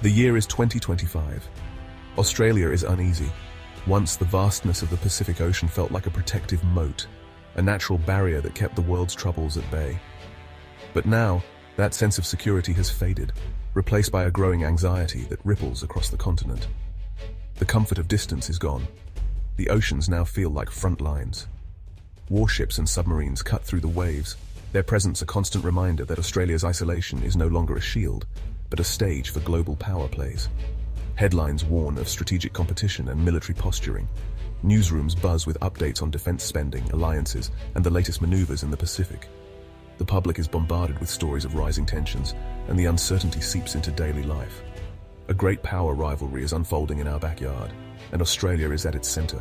The year is 2025. Australia is uneasy. Once the vastness of the Pacific Ocean felt like a protective moat, a natural barrier that kept the world's troubles at bay. But now, that sense of security has faded, replaced by a growing anxiety that ripples across the continent. The comfort of distance is gone. The oceans now feel like front lines. Warships and submarines cut through the waves, their presence a constant reminder that Australia's isolation is no longer a shield, but a stage for global power plays. Headlines warn of strategic competition and military posturing. Newsrooms buzz with updates on defense spending, alliances, and the latest maneuvers in the Pacific. The public is bombarded with stories of rising tensions, and the uncertainty seeps into daily life. A great power rivalry is unfolding in our backyard, and Australia is at its center.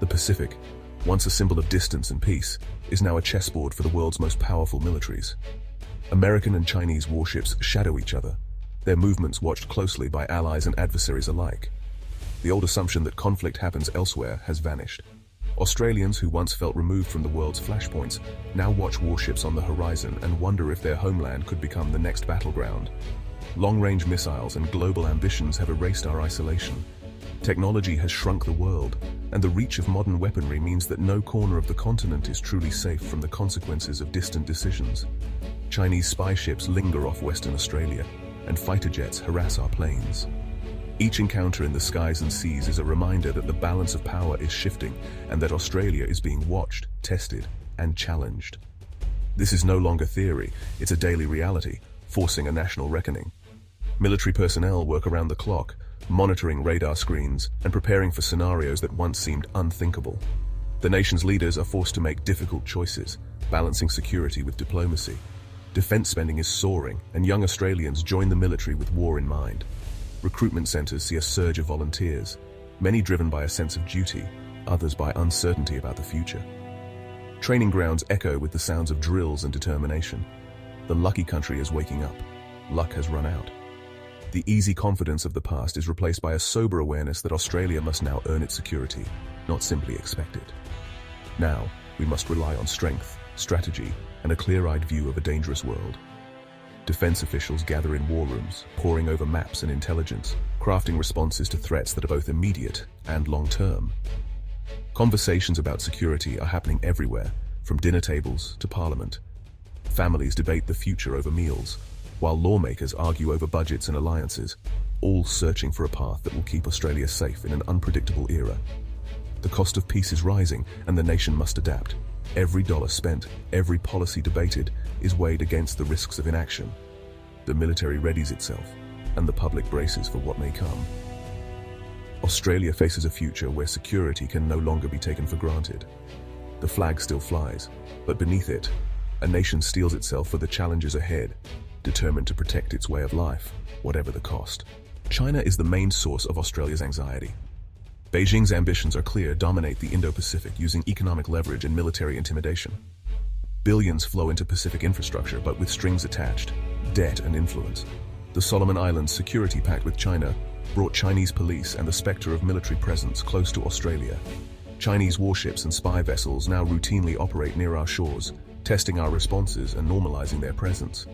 The Pacific, once a symbol of distance and peace, is now a chessboard for the world's most powerful militaries. American and Chinese warships shadow each other, their movements watched closely by allies and adversaries alike. The old assumption that conflict happens elsewhere has vanished. Australians who once felt removed from the world's flashpoints now watch warships on the horizon and wonder if their homeland could become the next battleground. Long-range missiles and global ambitions have erased our isolation. Technology has shrunk the world, and the reach of modern weaponry means that no corner of the continent is truly safe from the consequences of distant decisions. Chinese spy ships linger off Western Australia, and fighter jets harass our planes. Each encounter in the skies and seas is a reminder that the balance of power is shifting and that Australia is being watched, tested, and challenged. This is no longer theory, it's a daily reality, forcing a national reckoning. Military personnel work around the clock, monitoring radar screens and preparing for scenarios that once seemed unthinkable. The nation's leaders are forced to make difficult choices, balancing security with diplomacy. Defense spending is soaring, and young Australians join the military with war in mind. Recruitment centers see a surge of volunteers, many driven by a sense of duty, others by uncertainty about the future. Training grounds echo with the sounds of drills and determination. The lucky country is waking up. Luck has run out. The easy confidence of the past is replaced by a sober awareness that Australia must now earn its security, not simply expect it. Now, we must rely on strength, strategy, and a clear-eyed view of a dangerous world. Defense officials gather in war rooms, poring over maps and intelligence, crafting responses to threats that are both immediate and long-term. Conversations about security are happening everywhere, from dinner tables to parliament. Families debate the future over meals, while lawmakers argue over budgets and alliances, all searching for a path that will keep Australia safe in an unpredictable era. The cost of peace is rising, and the nation must adapt. Every dollar spent, every policy debated, is weighed against the risks of inaction. The military readies itself, and the public braces for what may come. Australia faces a future where security can no longer be taken for granted. The flag still flies, but beneath it, a nation steels itself for the challenges ahead, determined to protect its way of life, whatever the cost. China is the main source of Australia's anxiety. Beijing's ambitions are clear: dominate the Indo-Pacific using economic leverage and military intimidation. Billions flow into Pacific infrastructure, but with strings attached, debt and influence. The Solomon Islands security pact with China brought Chinese police and the specter of military presence close to Australia. Chinese warships and spy vessels now routinely operate near our shores, testing our responses and normalizing their presence.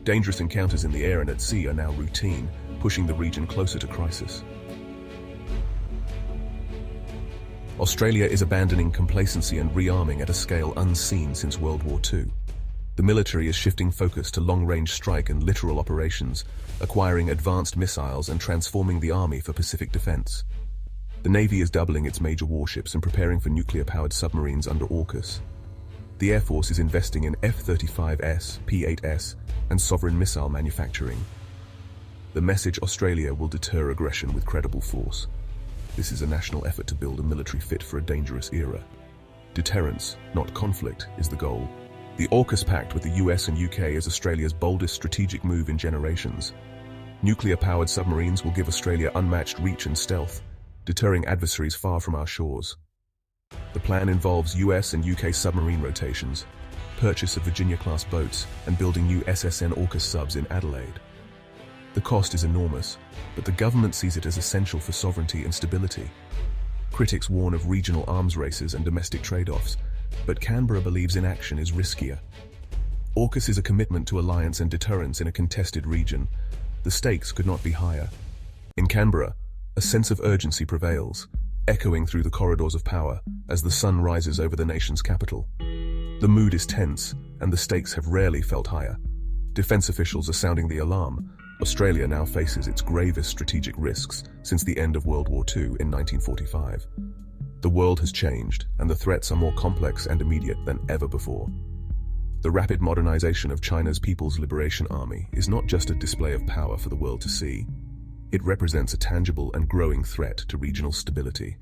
Dangerous encounters in the air and at sea are now routine, pushing the region closer to crisis. Australia is abandoning complacency and rearming at a scale unseen since World War II. The military is shifting focus to long-range strike and littoral operations, acquiring advanced missiles and transforming the army for Pacific defense. The Navy is doubling its major warships and preparing for nuclear-powered submarines under AUKUS. The Air Force is investing in F-35S, P-8S, and sovereign missile manufacturing. The message: Australia will deter aggression with credible force. This is a national effort to build a military fit for a dangerous era. Deterrence, not conflict, is the goal. The AUKUS pact with the US and UK is Australia's boldest strategic move in generations. Nuclear-powered submarines will give Australia unmatched reach and stealth, deterring adversaries far from our shores. The plan involves US and UK submarine rotations, purchase of Virginia-class boats, and building new SSN AUKUS subs in Adelaide. The cost is enormous, but the government sees it as essential for sovereignty and stability. Critics warn of regional arms races and domestic trade-offs, but Canberra believes inaction is riskier. AUKUS is a commitment to alliance and deterrence in a contested region, The stakes could not be higher. In Canberra, a sense of urgency prevails, echoing through the corridors of power as the sun rises over the nation's capital. The mood is tense, and the stakes have rarely felt higher. Defense officials are sounding the alarm. Australia now faces its gravest strategic risks since the end of World War II in 1945. The world has changed, and the threats are more complex and immediate than ever before. The rapid modernization of China's People's Liberation Army is not just a display of power for the world to see. It represents a tangible and growing threat to regional stability.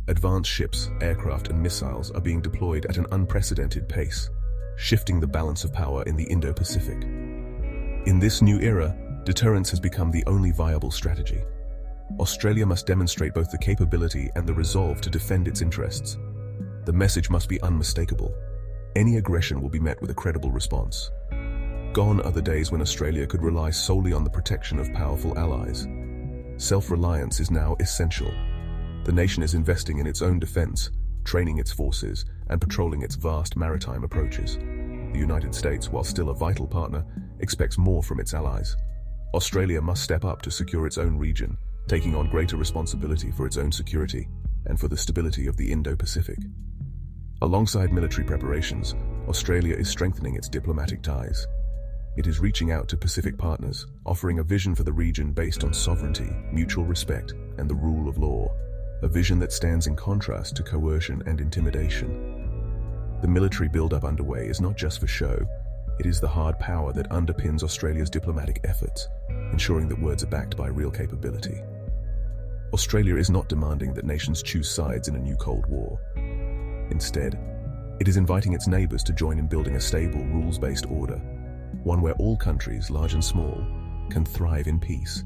Advanced ships, aircraft, and missiles are being deployed at an unprecedented pace, shifting the balance of power in the Indo-Pacific. In this new era, deterrence has become the only viable strategy. Australia must demonstrate both the capability and the resolve to defend its interests. The message must be unmistakable. Any aggression will be met with a credible response. Gone are the days when Australia could rely solely on the protection of powerful allies. Self-reliance is now essential. The nation is investing in its own defense, training its forces, and patrolling its vast maritime approaches. The United States, while still a vital partner, expects more from its allies. Australia must step up to secure its own region, taking on greater responsibility for its own security and for the stability of the Indo-Pacific. Alongside military preparations, Australia is strengthening its diplomatic ties. It is reaching out to Pacific partners, offering a vision for the region based on sovereignty, mutual respect, and the rule of law, a vision that stands in contrast to coercion and intimidation. The military build-up underway is not just for show, it is the hard power that underpins Australia's diplomatic efforts, ensuring that words are backed by real capability. Australia is not demanding that nations choose sides in a new Cold War. Instead, it is inviting its neighbors to join in building a stable, rules-based order, one where all countries, large and small, can thrive in peace.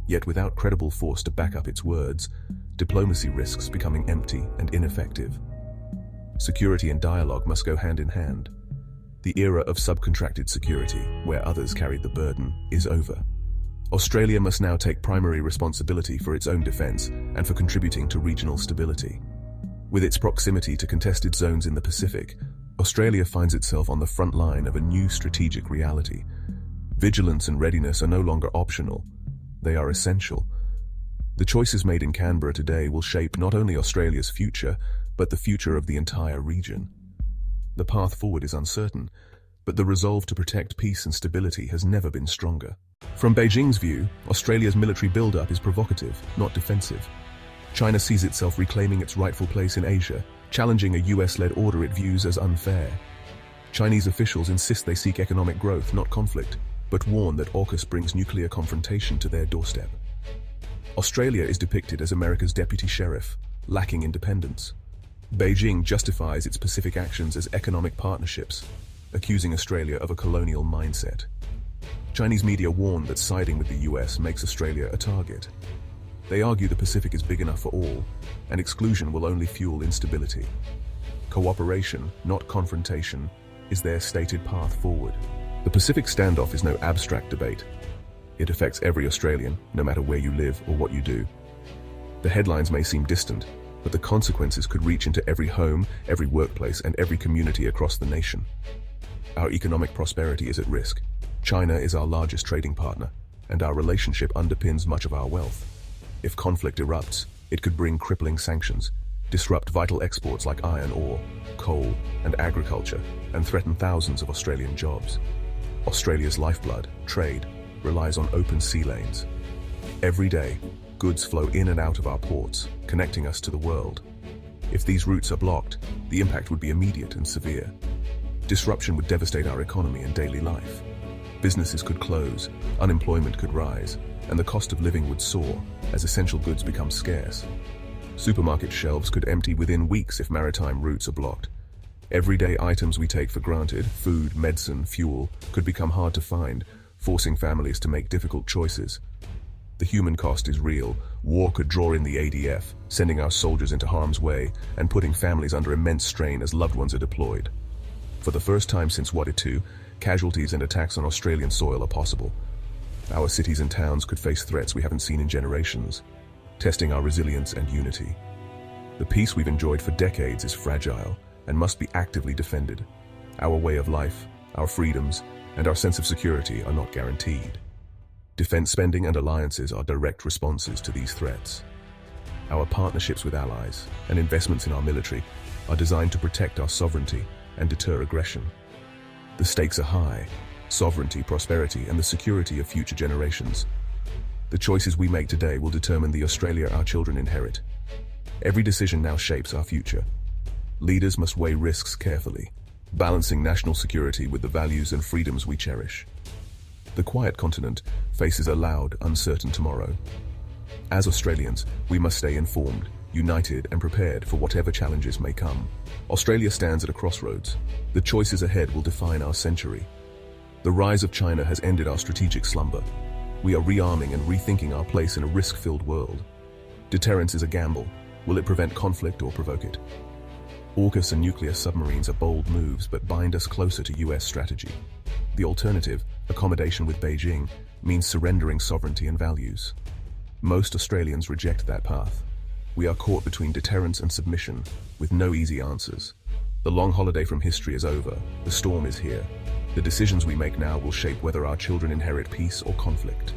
Yet without credible force to back up its words, diplomacy risks becoming empty and ineffective. Security and dialogue must go hand in hand. The era of subcontracted security, where others carried the burden, is over. Australia must now take primary responsibility for its own defense and for contributing to regional stability. With its proximity to contested zones in the Pacific, Australia finds itself on the front line of a new strategic reality. Vigilance and readiness are no longer optional, they are essential. The choices made in Canberra today will shape not only Australia's future, but the future of the entire region. The path forward is uncertain, but the resolve to protect peace and stability has never been stronger. From Beijing's view, Australia's military build-up is provocative, not defensive. China sees itself reclaiming its rightful place in Asia, challenging a US-led order it views as unfair. Chinese officials insist they seek economic growth, not conflict, but warn that AUKUS brings nuclear confrontation to their doorstep. Australia is depicted as America's deputy sheriff, lacking independence. Beijing justifies its Pacific actions as economic partnerships, accusing Australia of a colonial mindset. Chinese media warn that siding with the US makes Australia a target. They argue the Pacific is big enough for all, and exclusion will only fuel instability. Cooperation, not confrontation, is their stated path forward. The Pacific standoff is no abstract debate. It affects every Australian, no matter where you live or what you do. The headlines may seem distant, but the consequences could reach into every home, every workplace, and every community across the nation. Our economic prosperity is at risk. China is our largest trading partner, and our relationship underpins much of our wealth. If conflict erupts, it could bring crippling sanctions, disrupt vital exports like iron ore, coal, and agriculture, and threaten thousands of Australian jobs. Australia's lifeblood, trade, relies on open sea lanes. Every day, goods flow in and out of our ports, connecting us to the world. If these routes are blocked, the impact would be immediate and severe. Disruption would devastate our economy and daily life. Businesses could close, unemployment could rise, and the cost of living would soar as essential goods become scarce. Supermarket shelves could empty within weeks if maritime routes are blocked. Everyday items we take for granted, food, medicine, fuel, could become hard to find, forcing families to make difficult choices. The human cost is real. War could draw in the ADF, sending our soldiers into harm's way and putting families under immense strain as loved ones are deployed. For the first time since World War II, casualties and attacks on Australian soil are possible. Our cities and towns could face threats we haven't seen in generations, testing our resilience and unity. The peace we've enjoyed for decades is fragile and must be actively defended. Our way of life, our freedoms, and our sense of security are not guaranteed. Defense spending and alliances are direct responses to these threats. Our partnerships with allies and investments in our military are designed to protect our sovereignty and deter aggression. The stakes are high: sovereignty, prosperity, and the security of future generations. The choices we make today will determine the Australia our children inherit. Every decision now shapes our future. Leaders must weigh risks carefully, balancing national security with the values and freedoms we cherish. The quiet continent faces a loud, uncertain tomorrow. As Australians, we must stay informed, united, and prepared for whatever challenges may come. Australia stands at a crossroads. The choices ahead will define our century. The rise of China has ended our strategic slumber. We are rearming and rethinking our place in a risk-filled world. Deterrence is a gamble. Will it prevent conflict or provoke it? AUKUS and nuclear submarines are bold moves but bind us closer to US strategy. The alternative, accommodation with Beijing, means surrendering sovereignty and values. Most Australians reject that path. We are caught between deterrence and submission, with no easy answers. The long holiday from history is over. The storm is here. The decisions we make now will shape whether our children inherit peace or conflict.